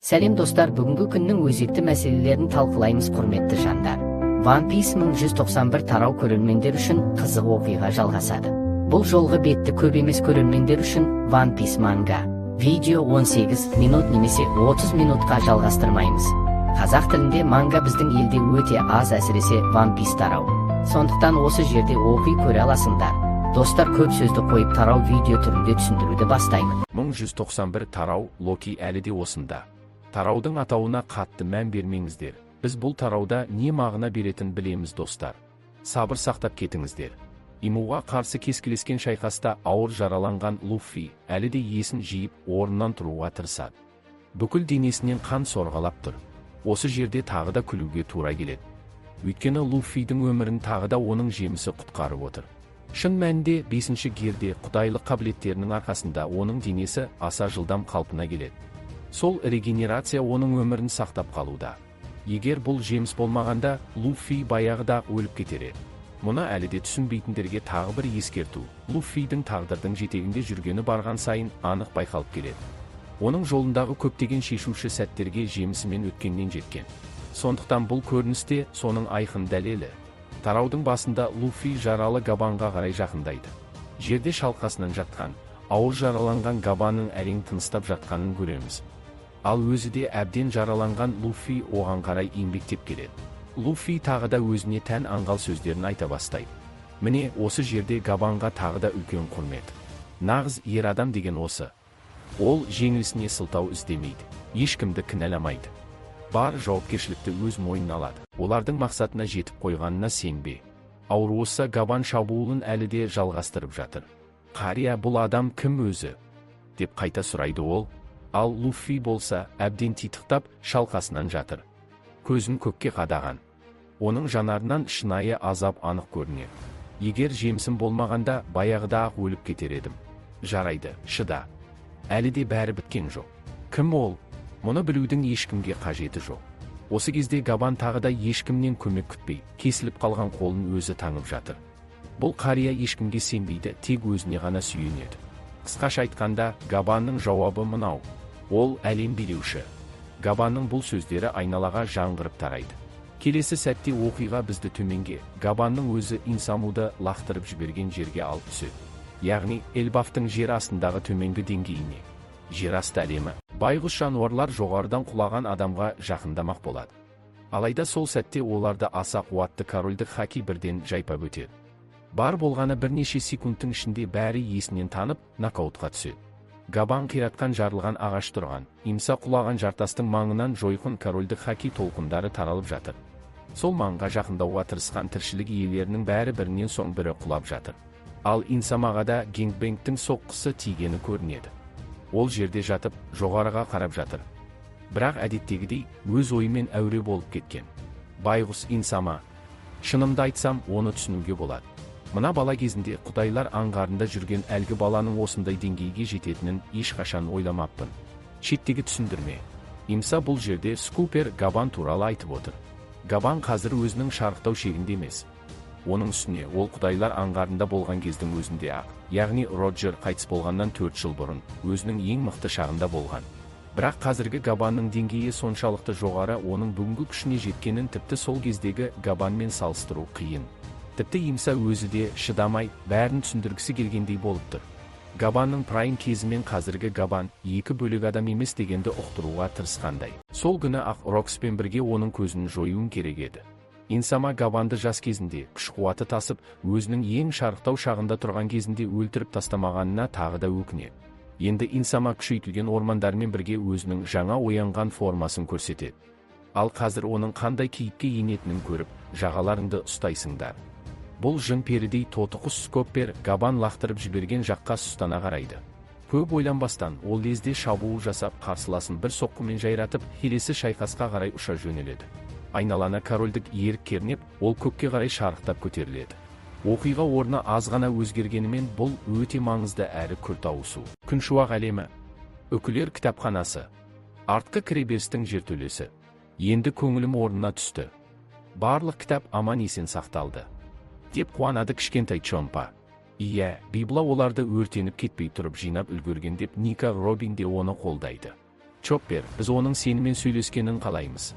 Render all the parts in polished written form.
Сәлем достар, бүгінгі күннің өзекті мәселелерін талқылаймыз құрметті жандар. One Piece 1191 тарау көрермендер үшін қызық оқиға жалғасады. Бұл жолғы бетті көп емес көрермендер үшін One Piece манга. Видео 18 минут немесе 30 минутқа жалғастырмаймыз. Қазақ тілінде манга біздің елде өте аз, әсіресе One Piece тарау. Сондықтан осы жерде оқи көре аласыңдар. Достар, көп сөзді қойып тарау видео түрінде түсіндіруді бастаймын. 1191 тарау Локи әлі де осында. Тараудың атауына қатты мән бермеңіздер. Біз бұл тарауда не мағына беретін білеміз достар. Сабыр сақтап кетіңіздер. Имуға қарсы кескілескен шайқаста ауыр жараланған Луффи әлі де есін жиып орнынан тұруға тырысады. Бүкіл денесінен қан сорғалап тұр. Осы жерде тағы да күлуге тура келеді. Өйткені Луффидің өмірін тағы да оның жемісі құтқарып отыр. Шын мәнінде 5-ші герде құдайлық қабілеттерінің арқасында оның денесі аса жылдам қалпына келеді. Сол регенерация оның өмірін сақтап қалуда. Егер бұл жеміс болмағанда, Луффи баяғыда өліп кетер еді. Мұны әлі де түсінбейтіндерге тағы бір ескерту. Луффидің тағдырдың жетегінде жүргені барған сайын анық байқалып келеді. Оның жолындағы көптеген шешуші сәттерге жемісімен өткеннен жеткен. Сондықтан бұл көріністе соның айқын дәлелі. Тараудың басында Луффи жаралы Габанға қарай жақындайды. Жерде шалқасынан жатқан, ауыр жараланған Габанның әрең тыныстап жатқанын көреміз. Ал өзі де әбден жараланған Луффи оған қарай еңбектеп келеді. Луффи тағы да өзіне тән аңғал сөздерін айта бастайды. Міне осы жерде Габанға тағы да үлкен құрмет. Нағыз ер адам деген осы. Ол жеңілісіне сылтау іздемейді, ешкімді кінәламайды. Бар жауапкершілікті өз мойнына алады. Олардың мақсатына жетіп қойғанына сенбе. Ауыр болса Габан шабуылын әлі де жалғастырып жатыр. Қария, бұл адам кім өзі? Деп қайта сұрайды ол. Ал Луффи болса әбден титықтап шалқасынан жатыр. Көзін көкке қадаған. Оның жанарынан шынайы азап анық көрінеді. Егер жемісім болмағанда баяғыда-ақ өліп кетер едім. Жарайды, шыда. Әлі де бәрі біткен жоқ. Кім ол? Мұны білудің ешкімге қажеті жоқ. Осы кезде Габан тағы да ешкімнен көмек күтпей, кесіліп қалған қолын өзі таңып жатыр. Бұл қария ешкімге сенбейді, тек өзіне ғана сүйенеді. Қысқаша айтқанда, Габанның жауабы мынау. Ол әлем билеуші. Габанның бұл сөздері айналаға жаңғырып тарайды. Келесі сәтте оқиға бізді төменге, Габанның өзі Инсамуды лақтырып жіберген жерге алып түседі. Яғни Элбафтың жер астындағы төменгі деңгейіне. Жер асты әлемі. Байғұс жануарлар жоғарыдан құлаған адамға жақындамақ болады. Алайда сол сәтте оларды аса қуатты корольдік хаки бірден жайпап өтеді. Бар болғаны бірнеше секундтың ішінде бәрі есінен танып, нокаутқа түседі. Габан қиратқан жарылған ағаш тұрған, имса құлаған жартастың маңынан жойқын корольдік хаки толқындары таралып жатыр. Сол маңға жақындауға тырысқан тіршілік иелерінің бәрі бірінен соң бірі құлап жатыр. Ал Инсамаға да Гэнgbangтің соққысы тигені көрінеді. Ол жерде жатып, жоғарыға қарап жатыр. Бірақ әдеттегідей, өз ойымен әуре болып кеткен. Байғұс Инсама. Шынымды айтсам, оны түсінуге болады. Мына бала кезінде құдайлар аңғарында жүрген әлгі баланың осындай деңгейге жететінін ешқашан ойламаппын. Шеттегі түсіндірме. Имса бұл жерде Скупер Габан туралы айтып отыр. Габан қазір өзінің шарықтау шегінде емес. Оның үстіне ол құдайлар аңғарында болған кездің өзінде ақ, яғни Роджер қайтыс болғаннан 4 жыл бұрын, өзінің ең мықты шағында болған. Бірақ қазіргі Габанның деңгейі соншалықты жоғары, оның бүгінгі күшіне жеткенін тіпті сол кездегі Габанмен салыстыру қиын. Тіпті Имса өзі де шыдамай, бәрін түсіндіргісі келгендей болып тұр. Габанның прайм кезімен қазіргі Габан екі бөлек адам емес дегенді ұқтыруға тырысқандай. Сол күні ақ Рокспен бірге оның көзін жоюын керек еді. Инсама Габанды жас кезінде күш-қуаты тасып, өзінің ең шарықтау шағында тұрған кезінде өлтіріп тастамағанына тағы да өкінеді. Енді Инсама күшейтілген ормандармен бірге өзінің жаңа оянған формасын көрсетеді. Ал қазір оның қандай кейіпке енетінін көріп, жағаларыңды ұстайсыңдар. Бұл жын перідей тотықұс Скоппер Габан лақтырып жіберген жаққа сұстана қарайды. Көп ойланбастан ол лезде шабуыл жасап, қарсыласын бір соққымен жайратып, келесі шайқасқа қарай ұша жөнеледі. Айналаны корольдік ерік кернеп, ол көкке қарай шарықтап көтеріледі. Оқиға орны аз ғана өзгергенімен бұл өте маңызды әрі күрт ауысу. Күншуақ әлемі. Үкілер кітапханасы. Артқы кіреберістің жертөлесі. Енді көңілім орнына түсті. Барлық кітап аман есен сақталды. Деп қуанады кішкентай Чомпа. Иә, Библа оларды өртеніп кетпей тұрып жинап үлгерген деп Ника Робин де оны қолдайды. Чоппер, біз оның сенімен сөйлескенін қалаймыз.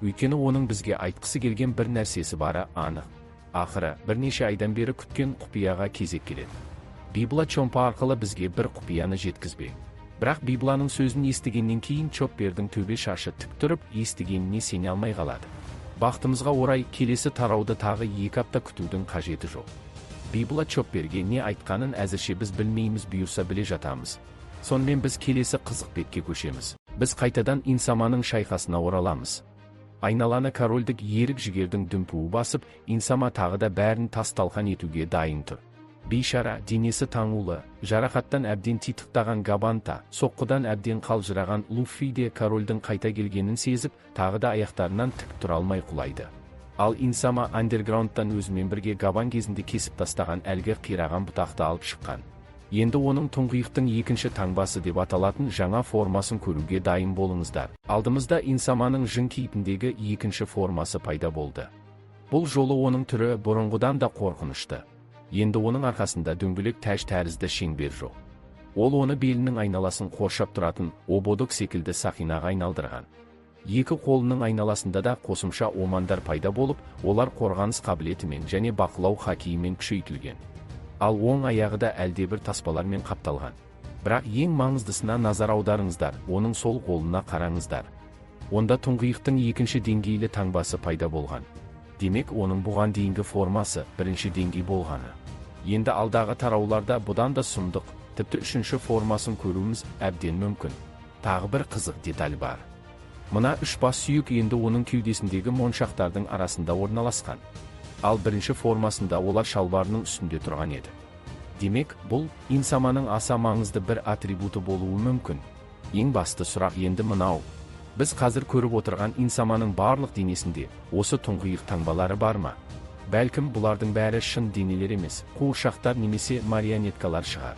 Өйткені оның бізге айтқысы келген бір нәрсесі бары анық. Ақыры, бірнеше айдан бері күткен құпияға кезек келеді. Библа Чомпа арқылы бізге бір құпияны жеткізбек. Бірақ Библаның сөзін естігеннен кейін Чоппердің төбе шашы тік тұрып, естігеніне сене алмай қалады. Бақытымызға орай, келесі тарауды тағы 2 апта күтудің қажеті жоқ. Библа Чопперге не айтқанын әзірше біз білмейміз, бұйырса біле жатамыз. Сонымен біз келесі қызық бетке көшеміз. Біз қайтадан Инсаманың шайқасына ораламыз. Айналаны корольдік ерік жігердің дүмпуі басып, Инсама тағы да бәрін тас-талқан етуге дайын тұр. Бейшара, денесі таңулы, жарақаттан әбден титықтаған Габанта, соққыдан әбден қалжыраған Луффи де корольдің қайта келгенін сезіп, тағы да аяқтарынан тік тұра алмай құлайды. Ал Инсама андерграундтан өзімен бірге Габан кезінде кесіп тастаған әлгі қираған бұтақты алып шыққан. Енді оның тұңғиықтың екінші таңбасы деп аталатын жаңа формасын көруге дайын болыңыздар. Алдымызда Инсаманың жын кейпіндегі екінші формасы пайда болды. Бұл жолы оның түрі бұрынғыдан да қорқынышты. Енді оның арқасында дөңгелек тәж тәрізді шеңбер жоқ. Ол оны белінің айналасын қоршап тұратын ободок секілді сақинаға айналдырған. Екі қолының айналасында да қосымша омандар пайда болып, олар қорғаныс қабілетімен және бақылау хоккейімен күшейтілген. Ал оң аяғы да әлдебір таспалармен қапталған. Бірақ ең маңыздысына назар аударыңыздар, оның сол қолына қараңыздар. Онда тұңғиықтың екінші деңгейлі таңбасы пайда болған. Демек, оның бұған дейінгі формасы бірінші деңгей болғаны. Енді алдағы тарауларда бұдан да сұмдық, тіпті үшінші формасын көруіміз әбден мүмкін. Тағы бір қызық деталь бар. Мына 3 бас сүйек енді оның кеудесіндегі моншақтардың арасында орналасқан. Ал бірінші формасында олар шалбарының үстінде тұрған еді. Демек, бұл Инсаманың аса маңызды бір атрибуты болуы мүмкін. Ең басты сұрақ енді мынау. Біз қазір көріп отырған Инсаманың барлық денесінде осы тұңғиық таңбалары бар ма? Бәлкім бұлардың бәрі шын денелер емес, қуыршақтар немесе марионеткалар шығар.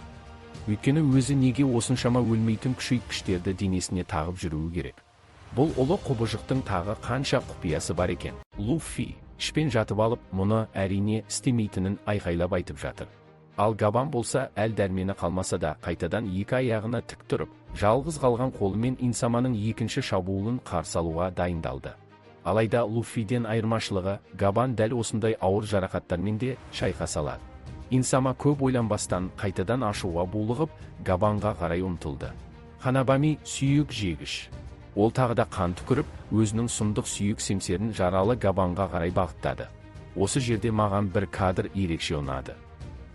Өйткені өзі неге осыншама өлмейтін күшейткіштерді денесіне тағып жүруі керек? Бұл ұлы құбыжықтың тағы қанша құпиясы бар екен? Луффи ішпен жатып алып, мұны әрине істемейтінін айқайлап айтып жатыр. Ал Габан болса, әл дәрмені қалмаса да, қайтадан 2 аяғына тік тұрып, жалғыз қалған қолымен Инсаманың екінші шабуылын қарсы алуға дайындалды. Алайда Луффиден айырмашылығы, Габан дәл осындай ауыр жарақаттармен де шайқаса алады. Инсама көп ойланбастан қайтадан ашуға булығып, Габанға қарай ұмтылды. Ханабами сүйек жегіш. Ол тағы да қан түкіріп, өзінің сұмдық сүйек семсерін жаралы Габанға қарай бағыттады. Осы жерде маған бір кадр ерекше ұнады.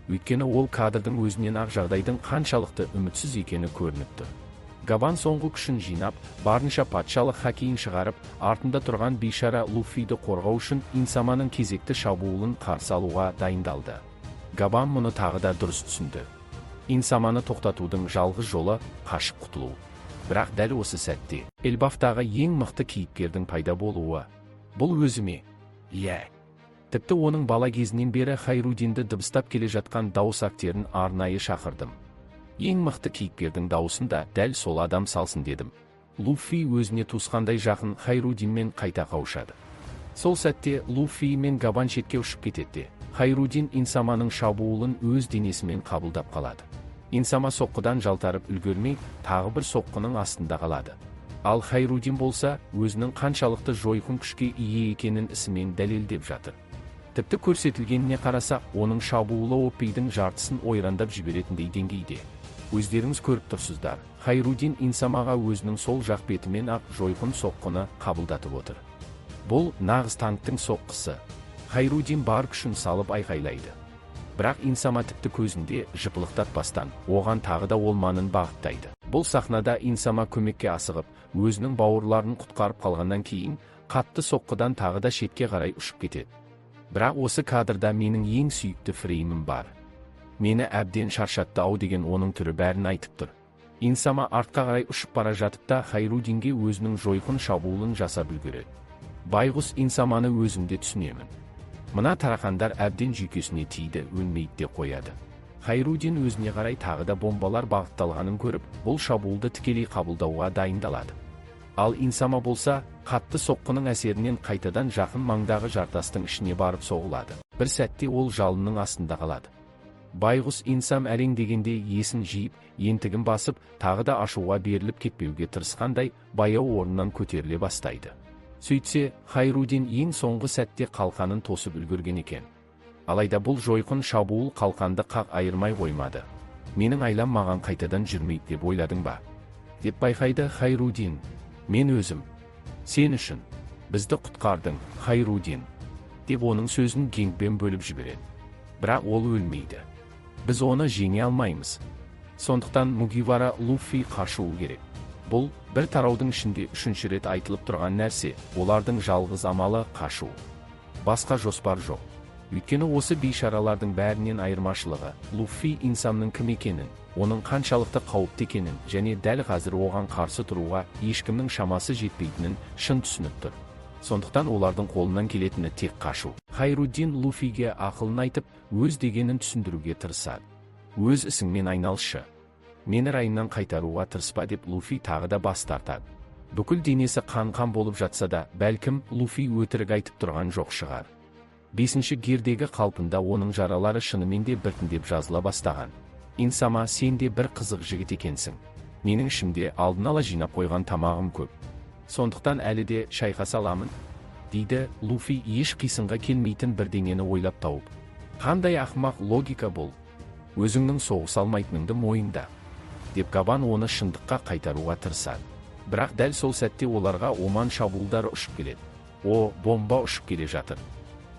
Өйткені ол кадрдың өзінен ақ жағдайдың қаншалықты үмітсіз екені көрініп тұр. Габан соңғы күшін жинап, барынша патшалық хоккейін шығарып, артында тұрған бейшара Луффиді қорғау үшін Инсаманың кезекті шабуылын қарсы алуға дайындалды. Габан мұны тағы да дұрыс түсінді. Инсаманы тоқтатудың жалғыз жолы қашып құтылу. Бірақ дәл осы сәтте Элбафтағы ең мықты кейіпкердің пайда болуы. Бұл өзіме, тіпті оның бала кезінен бері Хайрудинді дыбыстап келе жатқан дауыс актерін арнайы шақырдым. Ең мықты кейіпкердің дауысын да дәл сол адам салсын дедім. Луффи өзіне туысқандай жақын Хайрудинмен қайта қауышады. Сол сәтте Луффи мен Габан шетке ұшып кетеді. Хайрудин Инсаманың шабуылын өз денесімен қабылдап қалады. Инсама соққыдан жалтарып үлгермей, тағы бір соққының астында қалады. Ал Хайрудин болса, өзінің қаншалықты жойқын күшке ие екенін ісімен дәлелдеп жатыр. Тіпті көрсетілгеніне қараса, оның шабуылы Оппейдің жартысын ойрандап жіберетіндей деңгейде. Өздеріңіз көріп тұрсыздар, Хайрудин Инсамаға өзінің сол жақ бетімен ақ жойқын соққыны қабылдатып отыр. Бұл нағыз танктың соққысы. Хайрудин бар күшін салып айқайлайды. Бірақ Инсама тіпті көзінде жыпылықтатпастан, оған тағы да олманын бағыттайды. Бұл сахнада Инсама көмекке асығып, өзінің бауырларын құтқарып қалғаннан кейін, қатты соққыдан тағы да шетке қарай ұшып кетеді. Бірақ осы кадрда менің ең сүйікті фреймім бар. Мені әбден шаршатты-ау деген оның түрі бәрін айтып тұр. Инсама артқа қарай ұшып бара жатып та Хайрудинге өзінің жойқын шабуылын жасап үлгереді. Байғұс Инсаманы өзімде түсінемін. Мына тарақандар әбден жүйкесіне тиді, өлмейді де қояды. Хайрудин өзіне қарай тағы да бомбалар бағытталғанын көріп, бұл шабуылды тікелей қабылдауға дайындалады. Ал Инсама болса, қатты соққының әсерінен қайтадан жақын маңдағы жартастың ішіне барып соғылады. Бір сәтте ол жалынның астында қалады. Байғұс инсам әрең дегенде есін жиып, ентігін басып, тағы да ашуға беріліп кетпеуге тырысқандай, баяу орнынан көтеріле бастайды. Сөйтсе, Хайрудин ең соңғы сәтте қалқанын тосып үлгерген екен. Алайда бұл жойқын шабуыл қалқанды қақ айырмай қоймады. Менің айлам маған қайтадан жүрмейді деп ойладың ба? Деп байқайды Хайрудин. Мен өзім. Сен үшін. Бізді құтқардың, Хайрудин. Деп оның сөзін кеңкпен бөліп жібереді. Бірақ ол өлмейді. Біз оны жеңе алмаймыз. Сондықтан Мугивара Луффи қашуы керек. Бұл, бір тараудың ішінде үшінші рет айтылып тұрған нәрсе, олардың жалғыз амалы қашу. Басқа жоспар жоқ. Өйткені осы бейшаралардың бәрінен айырмашылығы, Луффи инсамның кім екенін, оның қаншалықты қауіпті екенін және дәл қазір оған қарсы тұруға ешкімнің шамасы жетпейтінін шын түсініп тұр. Сондықтан олардың қолынан келетіні тек қашу. Хайрудин Луффиге ақылын айтып, өз дегенін түсіндіруге тырысады. Өз ісіңмен айналшы. Мені райымнан қайтаруға тырыспа деп Луффи тағы да бас тартады. Бүкіл денесі қан-қан болып жатса да, бәлкім Луффи өтірік айтып тұрған жоқ шығар. 5-ші гердегі қалпында оның жаралары шынымен де біртіндеп жазыла бастаған. Инсама, сен де бір қызық жігіт екенсің. Менің ішімде алдын ала жинап қойған тамағым көп. Сондықтан әлі де шайқаса аламын, дейді Луффи еш қисынға келмейтін бірдеңені ойлап тауып. Қандай ақымақ логика бұл. Өзіңнің соғыса алмайтыныңды мойында. Деп Габан оны шындыққа қайтаруға тырысады. Бірақ дәл сол сәтте оларға оман шабуылдары ұшып келеді. О, бомба ұшып келе жатыр.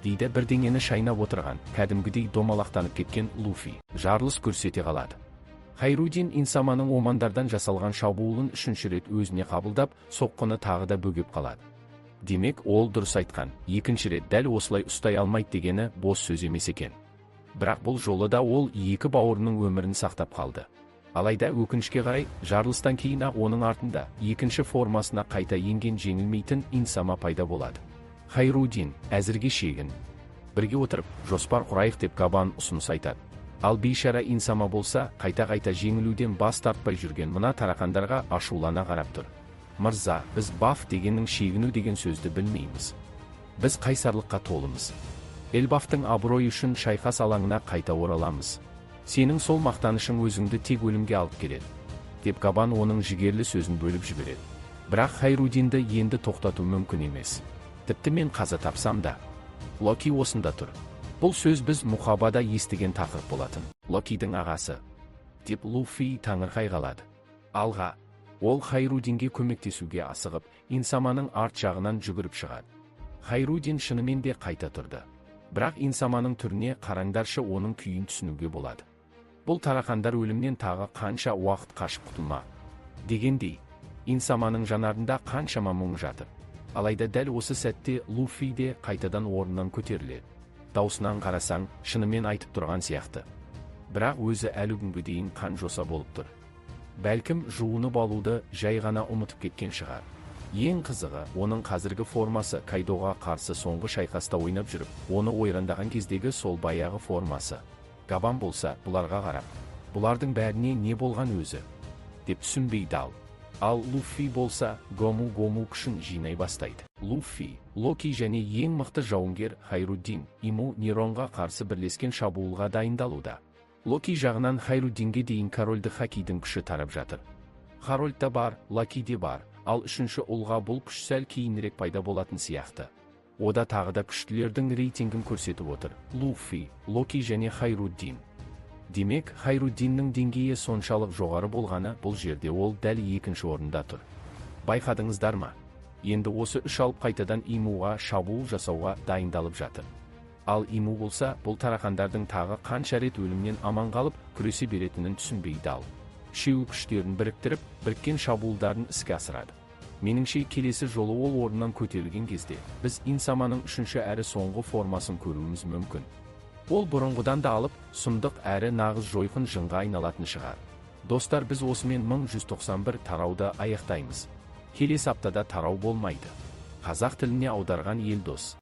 Дейді бірдеңені шайнап отырған, кәдімгідей домалақтанып кеткен Луффи. Жарылыс көрсете қалады. Хайрудин инсаманың омандардан жасалған шабуылын үшінші рет өзіне қабылдап, соққыны тағы да бөгеп қалады. Демек, ол дұрыс айтқан, екінші рет дәл осылай ұстай алмайды дегені бос сөз емес екен. Бірақ бұл жолы да ол екі бауырының өмірін сақтап қалды. Алайда өкінішке қарай, жарылыстан кейін оның артында екінші формасына қайта енген жеңілмейтін инсама пайда болады. Хайрудин, әзірге шегін. Бірге отырып, жоспар құрайық деп Габан ұсыныс айтады. Ал бейшара инсама болса, қайта-қайта жеңілуден бас тартпай жүрген мына тарақандарға ашулана қарап тұр. Мырза, біз баф дегеннің шегіну деген сөзді білмейміз. Біз қайсарлыққа толымыз. Эльбафтың абыройы үшін шайқас алаңына қайта ораламыз. Сенің сол мақтанышың өзіңді тек өлімге алып келеді. Деп Габан оның жігерлі сөзін бөліп жібереді. Бірақ Хайрудинді енді тоқтату мүмкін емес. Тіпті мен қаза тапсам да. Локи осында тұр. Бұл сөз біз мұхабада естіген тақырып болатын. Локидің ағасы. Деп Луффи таңырқай қалады. Алға. Ол Хайрудинге көмектесуге асығып, инсаманың арт жағынан жүгіріп шығады. Хайрудин шынымен де қайта тұрды. Бірақ инсаманың түріне қараңдаршы, оның күйін түсінуге болады. Бұл тарақандар өлімнен тағы қанша уақыт қашып құтылмақ. Дегендей, инсаманың жанарында қаншама мұң жатыр. Алайда дәл осы сәтте Луффи де қайтадан орнынан көтеріледі. Даусынан қарасаң, шынымен айтып тұрған сияқты. Бірақ өзі әлі күнге дейін қан жоса болып тұр. Бәлкім жуынып алуды жай ғана ұмытып кеткен шығар. Ең қызығы, оның қазіргі формасы Кайдоға қарсы соңғы шайқаста ойнап жүріп, оны ойрандаған кездегі сол баяғы формасы. Габан болса, бұларға қарап, бұлардың бәріне не болған өзі? Деп түсінбей дал. Ал Луффи болса, Гому күшін жинай бастайды. Луффи, Локи және ең мықты жауынгер Хайрудин, Иму Неронға қарсы бірлескен шабуылға дайындалуда. Локи жағынан Хайрудинге дейін корольді Хакидің күші тарап жатыр. Харольд та бар, Лаки де бар, ал үшінші ұлға бұл күш сәл кейінірек пайда болатын сияқты. Ода тағы да күштілердің рейтингін көрсетіп отыр. Луффи, Локи және Хайрудин. Демек, Хайрудиннің деңгейі соншалық жоғары болғаны, бұл жерде ол дәл екінші орында тұр. Байқадыңыздар ма? Енді осы үш алып қайтадан Имуға шабуыл жасауға дайындалып жатыр. Ал Иму болса, бұл тарақандардың тағы қанша рет өлімнен аман қалып, күресе беретінін түсінбей дал. Үшеуі күштерін біріктіріп, біріккен шабуылдарын іске асырады. Меніңше келесі жолы ол орнынан көтерілген кезде, біз инсаманың үшінші әрі соңғы формасын көруіміз мүмкін. Ол бұрынғыдан да алып, сұмдық әрі нағыз жойқын жынға айналатын шығар. Достар, біз осымен 1191 тарауды аяқтаймыз. Келесі аптада тарау болмайды. Қазақ тіліне аударған Елдос.